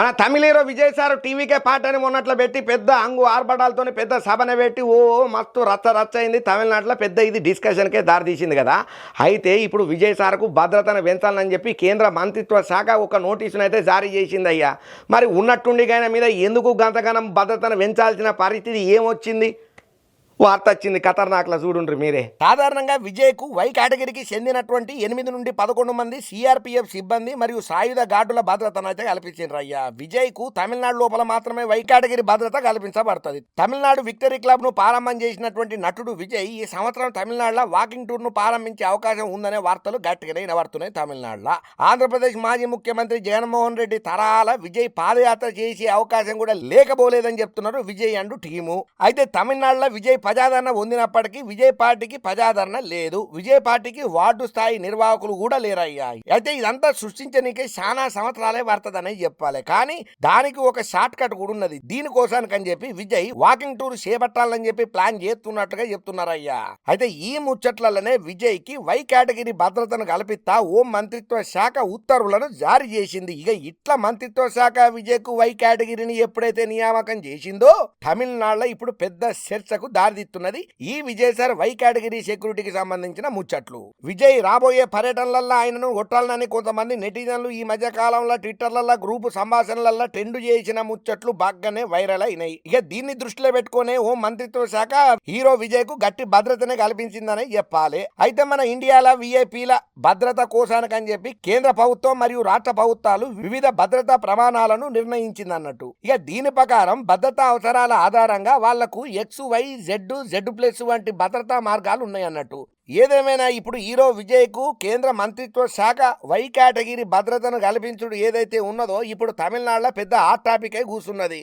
మన తమిళ hero Vijay sir TVK పాట అని మొన్నట్లో పెట్టి పెద్ద అంగు ఆర్భటాలతో పెద్ద సభన పెట్టి మస్తు రచ్చ అయింది. తమిళనాడులో పెద్ద ఇది డిస్కషన్కే దారితీసింది కదా. అయితే ఇప్పుడు విజయ్ సార్కు భద్రతను పెంచాలని చెప్పి కేంద్ర మంత్రిత్వ శాఖ ఒక నోటీసును అయితే జారీ చేసింది అయ్యా. మరి ఉన్నట్టుండి ఆయన మీద ఎందుకు గంతగనం భద్రతను పెంచాల్సిన పరిస్థితి ఏమొచ్చింది? వార్త వచ్చింది ఖతర్నాక్లా చూడుండ్రి మీరే. సాధారణంగా విజయ్కు వై కేటగిరీకి చెందినటువంటి 8 నుండి 11 మంది సిఆర్పిఎఫ్ సిబ్బంది మరియు సాయుధ గార్డుల భద్రతను అయితే కల్పించారు అయ్యా. విజయ్కు తమిళనాడు లోపల మాత్రమే వై కేటగిరీ భద్రత కల్పించబడుతుంది. తమిళనాడు విక్టరీ క్లబ్ ను ప్రారంభం చేసినటువంటి నటుడు విజయ్ ఈ సంవత్సరం తమిళనాడులో వాకింగ్ టూర్ ను ప్రారంభించే అవకాశం ఉందనే వార్తలు గట్టిగానే వినబడుతున్నాయి. తమిళనాడులో ఆంధ్రప్రదేశ్ మాజీ ముఖ్యమంత్రి జగన్మోహన్ రెడ్డి తరాల విజయ్ పాదయాత్ర చేసే అవకాశం కూడా లేకపోలేదని చెప్తున్నారు విజయ్ అండ్ టీము. అయితే తమిళనాడులో విజయ్ ప్రజాదరణ పొందినప్పటికీ విజయ్ పార్టీకి ప్రజాదరణ లేదు. విజయ్ పార్టీకి వార్డు స్థాయి నిర్వాహకులు కూడా లేరయ్యా. అయితే ఇదంతా సృష్టించడానికి చాలా సంవత్సరాలే పడుతుందనే చెప్పాలి. కానీ దానికి ఒక షార్ట్ కట్ కూడా ఉన్నది. దీనికోసానికని చెప్పి విజయ్ వాకింగ్ టూర్ చేపట్టాలని చెప్పి ప్లాన్ చేస్తున్నట్టుగా చెప్తున్నారయ్యా. అయితే ఈ ముచ్చట్లలోనే విజయ్ కి వై కేటగిరీ భద్రతను కల్పిస్తా హోం మంత్రిత్వ శాఖ ఉత్తర్వులను జారీ చేసింది. ఇక ఇట్లా మంత్రిత్వ శాఖ విజయ్ కు వై కేటగిరీని ఎప్పుడైతే నియామకం చేసిందో తమిళనాడులో ఇప్పుడు పెద్ద చర్చకు దారి ఈ విజయ్ సార్ వై కేటగిరీ సెక్యూరిటీకి సంబంధించిన ముచ్చట్లు. విజయ్ రాబోయే పర్యటనలలో ఆయనను కొట్టాలని కొంతమంది నెటిజన్లు ఈ మధ్య కాలంలో ట్విట్టర్లలో గ్రూపు సంభాషణలలో ట్రెండ్ చేసిన ముచ్చట్లు బాగానే వైరల్ అయినాయి. ఇక దీన్ని దృష్టిలో పెట్టుకునే హోం మంత్రిత్వ శాఖ హీరో విజయ్ కు గట్టి భద్రతనే కల్పించిందని చెప్పాలి. అయితే మన ఇండియాలో విఐపీల భద్రత కోసానికని చెప్పి కేంద్ర ప్రభుత్వం మరియు రాష్ట్ర ప్రభుత్వాలు వివిధ భద్రతా ప్రమాణాలను నిర్ణయించిందన్నట్టు. ఇక దీని ప్రకారం భద్రతా అవసరాల ఆధారంగా వాళ్లకు XYZ వంటి భద్రతా మార్గాలు ఉన్నాయన్నట్టు. ఏదేమైనా ఇప్పుడు హీరో విజయ్ కు కేంద్ర మంత్రిత్వ శాఖ వై కేటగిరీ భద్రతను కల్పించుడు ఏదైతే ఉన్నదో ఇప్పుడు తమిళనాడులో పెద్ద హాట్ టాపిక్ అయి కూర్చున్నది.